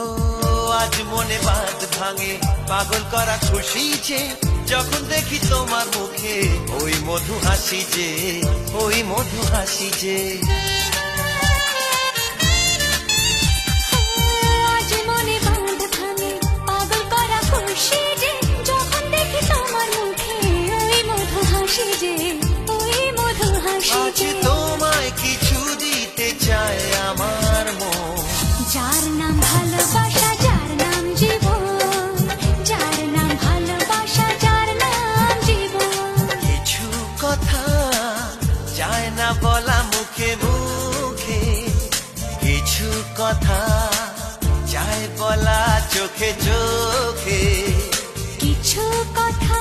ও আজ মনে বাদ ভাঙে পাগল করা খুশি যে যখন দেখি তোমার মুখে ওই মধু হাসি যে, ওই মধু হাসি যে। আজ মনে বাঁধ ভাঙে পাগল করা খুশি যে যখন দেখি তোমার মুখে ওই মধু হাসি যে, ওই মধু হাসি আজ যে। তোমায় কিছু দিতে চায় আমার মন, যার নাম ভালোবাসা, যার নাম জীবন, যার নাম ভালোবাসা, যার নাম জীবন। কিছু কথা যায় না বলা মুখে মুখে, কিছু কথা যায় বলা চোখে চোখে, কিছু কথা